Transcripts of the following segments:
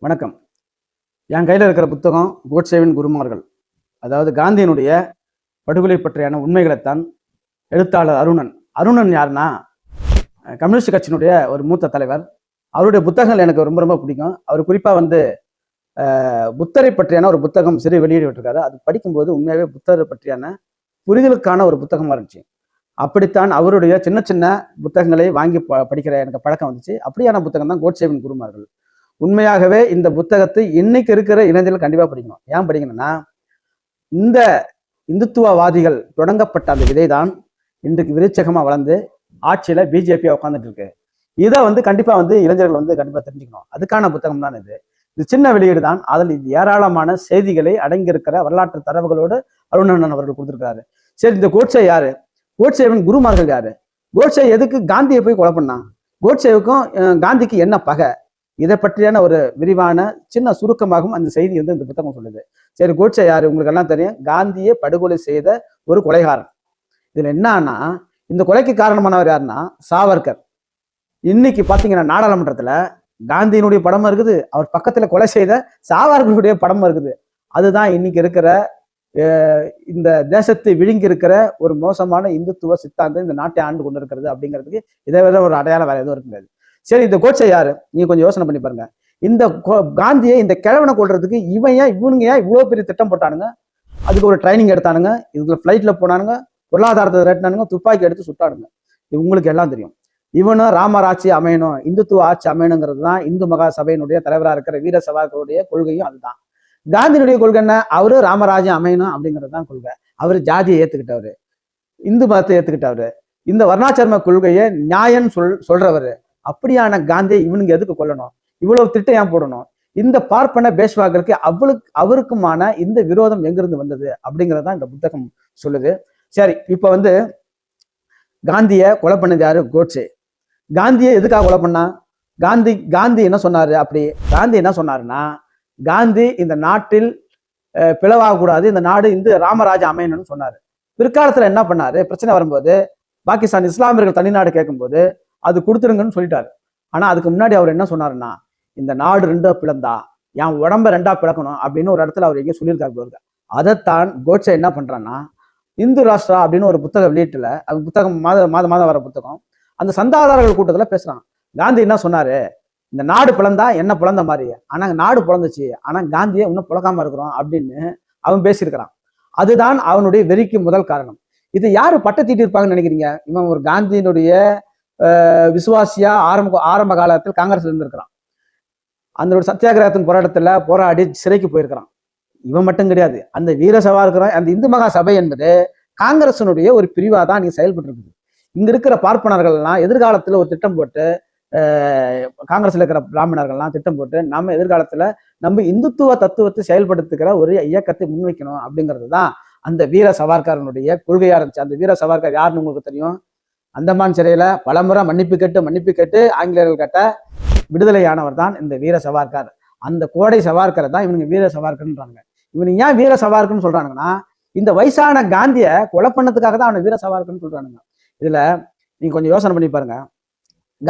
வணக்கம். என் கையில் இருக்கிற புத்தகம் கோட்சேவின் குருமார்கள். அதாவது காந்தியினுடைய படுகொலை பற்றியான உண்மைகளைத்தான் எழுத்தாளர் அருணன் யாருன்னா கம்யூனிஸ்ட் கட்சியினுடைய ஒரு மூத்த தலைவர். அவருடைய புத்தகங்கள் எனக்கு ரொம்ப ரொம்ப பிடிக்கும். அவர் குறிப்பாக புத்தரை பற்றியான ஒரு புத்தகம் சிறு வெளியீடு விட்டிருக்காரு. அது படிக்கும்போது உண்மையாகவே புத்தரை பற்றியான புரிதலுக்கான ஒரு புத்தகமாக இருந்துச்சு. அப்படித்தான் அவருடைய சின்ன சின்ன புத்தகங்களை வாங்கி படிக்கிற எனக்கு பழக்கம் வந்துச்சு. அப்படியான புத்தகம் தான் கோட்சேவின் குருமார்கள். உண்மையாகவே இந்த புத்தகத்தை இன்னைக்கு இருக்கிற இளைஞர்கள் கண்டிப்பா படிக்கணும். ஏன் படிக்கணும்னா, இந்த இந்துத்துவவாதிகள் தொடங்கப்பட்ட அந்த விதைதான் இன்றைக்கு விருட்சகமா வளர்ந்து ஆட்சியில பிஜேபி உட்காந்துட்டு இருக்கு. இதை கண்டிப்பா இளைஞர்கள் கண்டிப்பா தெரிஞ்சுக்கணும். அதுக்கான புத்தகம் தான் இது சின்ன வெளியீடு தான். அதில் ஏராளமான செய்திகளை அடங்கியிருக்கிற வரலாற்று தரவுகளோடு அருணன் அவர்கள் கொடுத்திருக்காரு. சரி, இந்த கோட்சே யாரு? கோட்சேவின் குருமார்கள் யாரு? கோட்சே எதுக்கு காந்தியை போய் கொலை பண்ணான்? கோட்சேவுக்கும் காந்திக்கு என்ன பகை? இதை பற்றியான ஒரு விரிவான சின்ன சுருக்கமாகவும் அந்த செய்தி இந்த புத்தகம் சொல்லுது. சரி, கோட்சே யாரு? உங்களுக்கு எல்லாம் தெரியும். காந்தியை படுகொலை செய்த ஒரு கொலைகாரன். இதுல என்னன்னா, இந்த கொலைக்கு காரணமானவர் யாருன்னா சாவர்கர். இன்னைக்கு பாத்தீங்கன்னா நாடாளுமன்றத்துல காந்தியினுடைய படமும் இருக்குது, அவர் பக்கத்துல கொலை செய்த சாவர்கருடைய படமும் இருக்குது. அதுதான் இன்னைக்கு இருக்கிற இந்த தேசத்தை விழுங்கி இருக்கிற ஒரு மோசமான இந்துத்துவ சித்தாந்தம் இந்த நாட்டை ஆண்டு கொண்டு இருக்கிறது அப்படிங்கிறதுக்கு இதை விட ஒரு அடையாளம் வேற எதுவும் இருக்காது. சரி, இந்த கோட்சே யாரு? நீங்க கொஞ்சம் யோசனை பண்ணி பாருங்க. இந்த காந்தியை இந்த கிழவனை கொள்றதுக்கு இவனுங்க ஏன் இவ்வளவு பெரிய திட்டம் போட்டானுங்க? அதுக்கு ஒரு ட்ரைனிங் எடுத்தானுங்க, இதுல ஃபிளைட்ல போனானுங்க, பொருளாதாரத்தை ரட்டினானுங்க, துப்பாக்கி எடுத்து சுட்டானுங்க. இது உங்களுக்கு எல்லாம் தெரியும். இவனும் ராமர் ஆட்சி அமையணும், இந்துத்துவ ஆட்சி அமையணுங்கிறது தான் இந்து மகா சபையினுடைய தலைவராக இருக்கிற வீர சவார்களுடைய கொள்கையும் அதுதான். காந்தியினுடைய கொள்கை என்ன? அவரு ராமராஜ்யம் அமையணும் அப்படிங்கிறது தான் கொள்கை. அவரு ஜாதியை ஏத்துக்கிட்டவரு, இந்து மதத்தை ஏத்துக்கிட்டவரு, இந்த வர்ணாசிரம கொள்கையை நியாயன்னு சொல்றவரு. அப்படியான காந்தியை இவனுங்க எதுக்கு கொல்லணும்? இவ்வளவு திட்டம் ஏன் போடணும்? இந்த பார்ப்பன பேஷ்வாக்களுக்கு அவருக்குமான இந்த விரோதம் எங்கிருந்து வந்தது அப்படிங்கிறதான் இந்த புத்தகம் சொல்லுது. சரி, இப்ப காந்திய கொலை பண்ணது யாரு? கோட்சே. காந்தியை எதுக்காக கொலை பண்ணா? காந்தி என்ன சொன்னாரு? காந்தி என்ன சொன்னாருன்னா, காந்தி இந்த நாட்டில் பிளவாகக்கூடாது, இந்த நாடு இந்த ராமராஜ்யம் அமையணும்னு சொன்னாரு. பிற்காலத்துல என்ன பண்ணாரு? பிரச்சனை வரும்போது பாகிஸ்தான் இஸ்லாமியர்கள் தனிநாடு கேட்கும்போது அது கொடுத்துருங்கன்னு சொல்லிட்டாரு. ஆனா அதுக்கு முன்னாடி அவர் என்ன சொன்னாருன்னா, இந்த நாடு ரெண்டா பிளந்தா என் உடம்ப ரெண்டா பிளக்கணும் அப்படின்னு ஒரு இடத்துல அவர் எங்கேயும் சொல்லியிருக்காரு. அதைத்தான் கோட்சே என்ன பண்றான்னா, இந்து ராஷ்டிரா அப்படின்னு ஒரு புத்தக வெளியீட்டுல, அது புத்தகம் மாதம் வர புத்தகம், அந்த சந்தாதாரர்கள் கூட்டத்துல பேசுறான். காந்தி என்ன சொன்னாரு? இந்த நாடு பிளந்தா என்ன பிளந்த மாதிரி, ஆனா நாடு பிளந்துச்சு, ஆனா காந்தியை இன்னும் பிளக்காம இருக்கிறோம் அப்படின்னு அவன் பேசியிருக்கிறான். அதுதான் அவனுடைய வெறிக்கு முதல் காரணம். இது யாரு பட்டத்தீட்டி இருப்பாங்கன்னு நினைக்கிறீங்க? இவன் ஒரு காந்தியினுடைய விசுவாசியா ஆரம்ப காலத்தில் காங்கிரஸ்ல இருந்திருக்கிறான். அந்த சத்தியாகிரகத்தின் போராட்டத்துல போராடி சிறைக்கு போயிருக்கிறான். இவன் மட்டும் கிடையாது, அந்த வீர சவார்கர், அந்த இந்து மகா சபை என்பது காங்கிரசினுடைய ஒரு பிரிவா தான் நீங்க செயல்பட்டு இருக்குது. இங்க இருக்கிற பார்ப்பனர்கள்லாம் எதிர்காலத்துல ஒரு திட்டம் போட்டு, காங்கிரஸ்ல இருக்கிற பிராமணர்கள்லாம் திட்டம் போட்டு நம்ம எதிர்காலத்துல நம்ம இந்துத்துவ தத்துவத்தை செயல்படுத்துகிற ஒரு இயக்கத்தை முன்வைக்கணும் அப்படிங்கிறது தான் அந்த வீர சவார்கரனுடைய கொள்கையா இருந்துச்சு. அந்த வீர சவார்கர் யாருன்னு உங்களுக்கு தெரியும். அந்தமான் சிறையில பலமுறை மன்னிப்பு கேட்டு ஆங்கிலேயர்கள் கிட்ட விடுதலையானவர் தான் இந்த வீர சவார்கர். அந்த கோடை சவார்கரை தான் இவனுங்க வீர சவார்கர்ன்றாங்க. இவனுங்க ஏன் வீர சவார்கர்னு சொல்றானுங்கன்னா, இந்த வயசான காந்திய கொலை பண்ணதுக்காக தான் அவனை வீர சவார்கர்னு சொல்றானுங்க. இதுல நீங்க கொஞ்சம் யோசனை பண்ணி பாருங்க.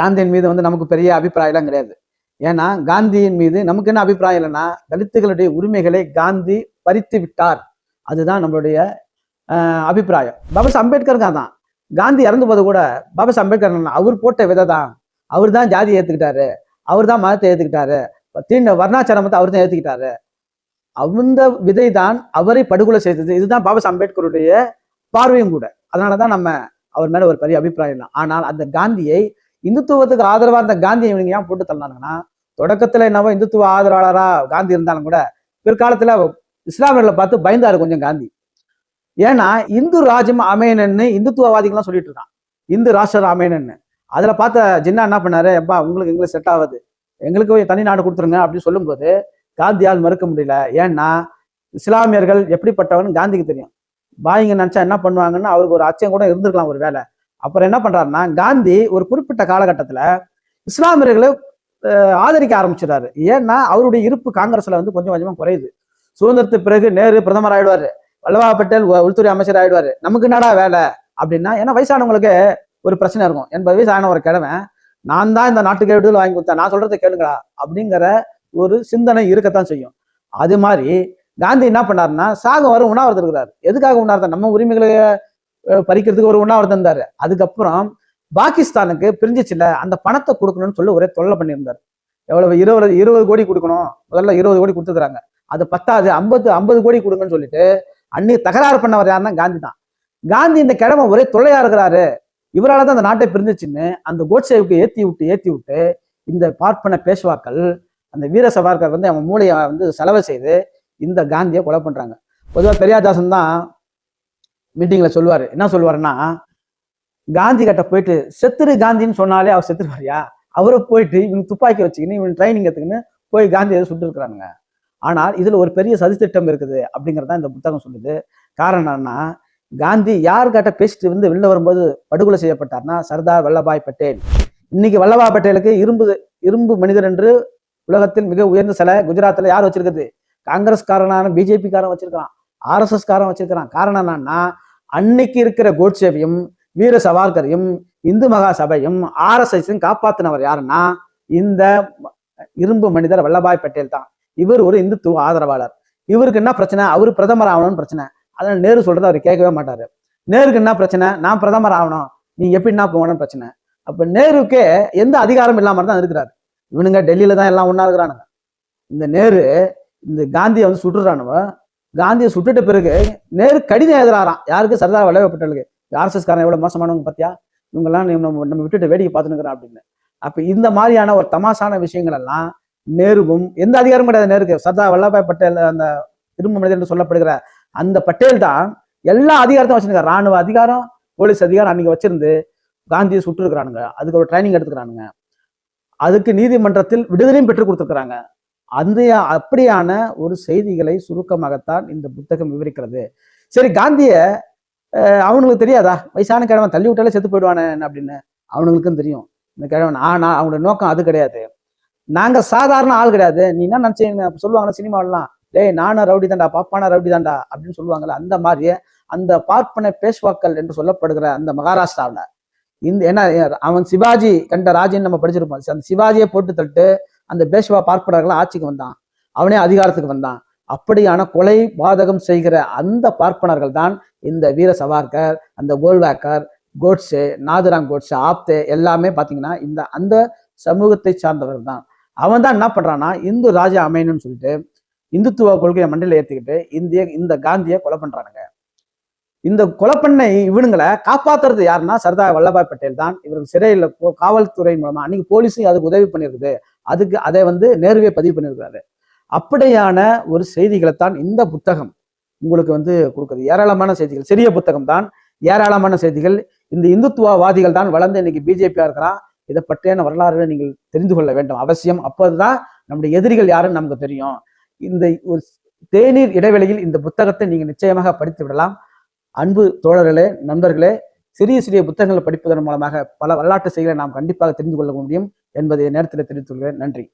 காந்தியின் மீது நமக்கு பெரிய அபிப்பிராயம் கிடையாது. ஏன்னா காந்தியின் மீது நமக்கு என்ன அபிப்பிராயம் இல்லைன்னா, தலித்துகளுடைய உரிமைகளை காந்தி பறித்து விட்டார், அதுதான் நம்மளுடைய அபிப்பிராயம். பாபா அம்பேத்கர் தான் காந்தி இறந்து போது கூட பாபா அம்பேத்கர் அவர் போட்ட விதை தான். அவர் தான் ஜாதியை ஏத்துக்கிட்டாரு, அவர் தான் மதத்தை ஏத்துக்கிட்டாரு, வர்ணாசிரமத்தை அவர் தான் ஏத்துக்கிட்டாரு. அந்த விதை தான் அவரை படுகொலை செய்தது. இதுதான் பாபா அம்பேத்கருடைய பார்வையும் கூட. அதனாலதான் நம்ம அவர் மேல ஒரு பெரிய அபிப்பிராயம் இல்லை. ஆனால் அந்த காந்தியை, இந்துத்துவத்துக்கு ஆதரவா இருந்த காந்தியை இவங்க ஏன் போட்டு தள்ளினாங்கன்னா, தொடக்கத்துல என்னவோ இந்துத்துவ ஆதரவாளரா காந்தி இருந்தாலும் கூட பிற்காலத்துல இஸ்லாமியர்களை பார்த்து பயந்தாரு கொஞ்சம் காந்தி. ஏன்னா இந்து ராஜ்யம் அமையனன்னு இந்துத்துவவாதிகள்லாம் சொல்லிட்டு இருக்கான், இந்து ராஷ்டிர அமையனன்னு. அதுல பார்த்த ஜின்னா என்ன பண்ணாரு, எப்பா உங்களுக்கு எங்களுக்கு செட் ஆகாது, எங்களுக்கு தனி நாடு கொடுத்துருங்க அப்படின்னு சொல்லும்போது காந்தியால் மறுக்க முடியல. ஏன்னா இஸ்லாமியர்கள் எப்படிப்பட்டவன்னு காந்திக்கு தெரியும். பாயிங்க நினைச்சா என்ன பண்ணுவாங்கன்னு அவருக்கு ஒரு அச்சம் கூட இருந்திருக்கலாம் ஒரு வேலை. அப்புறம் என்ன பண்றாருன்னா, காந்தி ஒரு குறிப்பிட்ட காலகட்டத்துல இஸ்லாமியர்களை ஆதரிக்க ஆரம்பிச்சிடாரு. ஏன்னா அவருடைய இருப்பு காங்கிரஸ்ல கொஞ்சம் கொஞ்சமா குறையுது. சுதந்திரத்துக்கு பிறகு நேரு பிரதமர் ஆயிடுவாரு, வல்லபாய் பட்டேல் உள்துறை அமைச்சர் ஆயிடுவாரு, நமக்கு என்னடா வேலை அப்படின்னா. ஏன்னா வயசானவங்களுக்கு ஒரு பிரச்சனை இருக்கும். 80 வயசு ஆன ஒரு கிழமை, நான் தான் இந்த நாட்டுக்கு விடுதலை வாங்கி கொடுத்தேன், நான் சொல்றதை கேளுங்களா அப்படிங்கிற ஒரு சிந்தனை இருக்கத்தான் செய்யும். அது மாதிரி காந்தி என்ன பண்ணாருன்னா, சாகும் வரும் உண்ணாவிரதம் இருக்கிறார். எதுக்காக உண்ணாவிரதம்? நம்ம உரிமைகளை பறிக்கிறதுக்கு ஒரு உண்ணாவிரதம் இருந்தாரு. அதுக்கப்புறம் பாகிஸ்தானுக்கு பிரிஞ்சிச்சுல, அந்த பணத்தை கொடுக்கணும்னு சொல்லி ஒரே தொல்லை பண்ணியிருந்தார். எவ்வளவு 20 கோடி கொடுக்கணும், முதல்ல 20 கோடி கொடுத்துக்கிறாங்க. அது பத்தாது, 50 கோடி கொடுங்கன்னு சொல்லிட்டு அன்னைக்கு தகராறு பண்ணவர் யாருன்னா காந்தி தான். காந்தி இந்த கிழமை ஒரே தொல்லையா இருக்கிறாரு, இவரால் தான் அந்த நாட்டை பிரிஞ்சிச்சுன்னு அந்த கோட்சேவுக்கு ஏத்தி விட்டு இந்த பார்ப்பன பேஷ்வாக்கள், அந்த வீர சவார்கர் வந்து அவன் மூளையை வந்து செலவு செய்து இந்த காந்தியை கொலை பண்றாங்க. பொதுவாக பெரியாதாசன் தான் மீட்டிங்ல சொல்லுவாரு, என்ன சொல்லுவாருன்னா, காந்தி கிட்ட போயிட்டு செத்துரு காந்தின்னு சொன்னாலே அவர் செத்துருவாரியா, அவரை போயிட்டு இவங்க துப்பாக்கி வச்சுக்கின்னு இவங்க ட்ரைனிங் எடுத்துக்கின்னு போய் காந்தி எதை சுட்டு இருக்கிறாங்க. ஆனால் இதுல ஒரு பெரிய சதித்திட்டம் இருக்குது அப்படிங்கிறதான் இந்த புத்தகம் சொல்லுது. காரணம் என்னன்னா, காந்தி யார்கிட்ட பேசிட்டு வந்து வெளில வரும்போது படுகொலை செய்யப்பட்டார்னா சர்தார் வல்லபாய் பட்டேல். இன்னைக்கு வல்லபாய் பட்டேலுக்கு இரும்பு மனிதர் என்று உலகத்தில் மிக உயர்ந்த சிலை குஜராத்தில் யார் வச்சிருக்குது? காங்கிரஸ்காரனான பிஜேபி காரன் வச்சிருக்கிறான், RSS காரன் வச்சிருக்கிறான். காரணம் என்னன்னா, அன்னைக்கு இருக்கிற கோட்சேவையும் வீர சவார்கரையும் இந்து மகா சபையும் RSSையும் காப்பாத்தினவர் யாருன்னா இந்த இரும்பு மனிதர் வல்லபாய் பட்டேல் தான். இவர் ஒரு இந்துத்துவ ஆதரவாளர். இவருக்கு என்ன பிரச்சனை? அவரு பிரதமர் ஆகணும்னு பிரச்சனை. அதனால நேரு சொல்றதை அவர் கேட்கவே மாட்டாரு. நேருக்கு என்ன பிரச்சனை? நான் பிரதமர் ஆகணும், நீ எப்படின்னா போகணும்னு பிரச்சனை. அப்ப நேருக்கே எந்த அதிகாரம் இல்லாம தான் இருக்கிறாரு. இவனுங்க டெல்லியில தான் எல்லாம் ஒன்னா இருக்கிறானுங்க. இந்த நேரு இந்த காந்தியை வந்து சுட்டுறானுவ. காந்தியை சுட்டுட்ட பிறகு நேரு கடிதம் எழுதுறாராம். யாருக்கு? சர்தார் வல்லபாய் பட்டேலுக்கு. RSS காரன் எவ்வளவு மோசமானவங்க பத்தியா, இவங்கெல்லாம் நம்ம விட்டுட்டு வேடிக்கை பார்த்துனுக்குறான் அப்படின்னு. அப்ப இந்த மாதிரியான ஒரு தமாசான விஷயங்கள் எல்லாம் நேருவும் எந்த அதிகாரம் கிடையாது நேருக்கு. சர்தார் வல்லபாய் பட்டேல் அந்த இரும்பு மனிதர் என்று சொல்லப்படுகிற அந்த பட்டேல் தான் எல்லா அதிகாரத்தையும் வச்சிருக்காரு. ராணுவ அதிகாரம், போலீஸ் அதிகாரம் அன்னைக்கு வச்சிருந்து காந்தியை சுட்டு இருக்கிறானுங்க. அதுக்கு ஒரு ட்ரைனிங் எடுத்துக்கிறானுங்க. அதுக்கு நீதிமன்றத்தில் விடுதலையும் பெற்றுக் கொடுத்துருக்குறாங்க. அந்த அப்படியான ஒரு செய்திகளை சுருக்கமாகத்தான் இந்த புத்தகம் விவரிக்கிறது. சரி, காந்திய அவனுங்களுக்கு தெரியாதா? வயசான கிழவன் தள்ளி விட்டாலே செத்து போயிடுவானே அப்படின்னு. அவனுங்களுக்கும் தெரியும் இந்த கிழவன். ஆனா அவனோட நோக்கம் அது கிடையாது. நாங்க சாதாரண ஆள் கிடையாது. நீ என்ன நினைச்சீங்க சொல்லுவாங்க சினிமாவெல்லாம், டேய் நானும் ரவுடி தாண்டா, பாப்பானா ரவுடி தாண்டா அப்படின்னு சொல்லுவாங்கல்ல. அந்த மாதிரியே அந்த பார்ப்பன பேஷ்வாக்கள் என்று சொல்லப்படுகிற அந்த மகாராஷ்டிராவில் இந்த என்ன அவன் சிவாஜி கண்ட ராஜின்னு நம்ம படிச்சிருப்போம். அந்த சிவாஜியை போட்டு தட்டு அந்த பேஷ்வா பார்ப்பனர்கள் ஆட்சிக்கு வந்தான், அவனே அதிகாரத்துக்கு வந்தான். அப்படியான கொலை பாதகம் செய்கிற அந்த பார்ப்பனர்கள் தான் இந்த வீர சவார்கர், அந்த கோல்வாக்கர், கோட்ஸே, நாதுராம் கோட்ஸே, ஆப்தே எல்லாமே பார்த்தீங்கன்னா இந்த அந்த சமூகத்தை சார்ந்தவர்கள் தான். அவன் தான் என்ன பண்றான்னா, இந்து ராஜா அமையணும்னு சொல்லிட்டு இந்துத்துவ கொள்கையை மண்டையில ஏற்றிக்கிட்டு இந்த காந்தியை கொலை பண்றானுங்க. இந்த கொலை பண்ண இவனுங்களை காப்பாத்துறது யாருன்னா சர்தார் வல்லபாய் பட்டேல் தான். இவர்கள் சிறையில் காவல்துறை மூலமா அன்னைக்கு போலீஸும் அதுக்கு உதவி பண்ணியிருக்குது. அதுக்கு அதை வந்து நேருவே பதிவு பண்ணியிருக்காரு. அப்படியான ஒரு செய்திகளைத்தான் இந்த புத்தகம் உங்களுக்கு வந்து கொடுக்குது. ஏராளமான செய்திகள், சிறிய புத்தகம் தான், ஏராளமான செய்திகள். இந்த இந்துத்துவவாதிகள் தான் வளர்ந்து இன்னைக்கு பிஜேபியா இருக்கிறான். இதை பற்றியான வரலாறு நீங்கள் தெரிந்து கொள்ள வேண்டும் அவசியம். அப்போதுதான் நம்முடைய எதிரிகள் யாருன்னு நமக்கு தெரியும். இந்த ஒரு தேநீர் இடைவெளியில் இந்த புத்தகத்தை நீங்கள் நிச்சயமாக படித்து விடலாம். அன்பு தோழர்களே, நண்பர்களே, சிறிய சிறிய புத்தகங்களை படிப்பதன் மூலமாக பல வரலாற்று செய்திகளை நாம் கண்டிப்பாக தெரிந்து கொள்ள முடியும் என்பதை நேரத்தில் தெரிவித்துள்ளேன். நன்றி.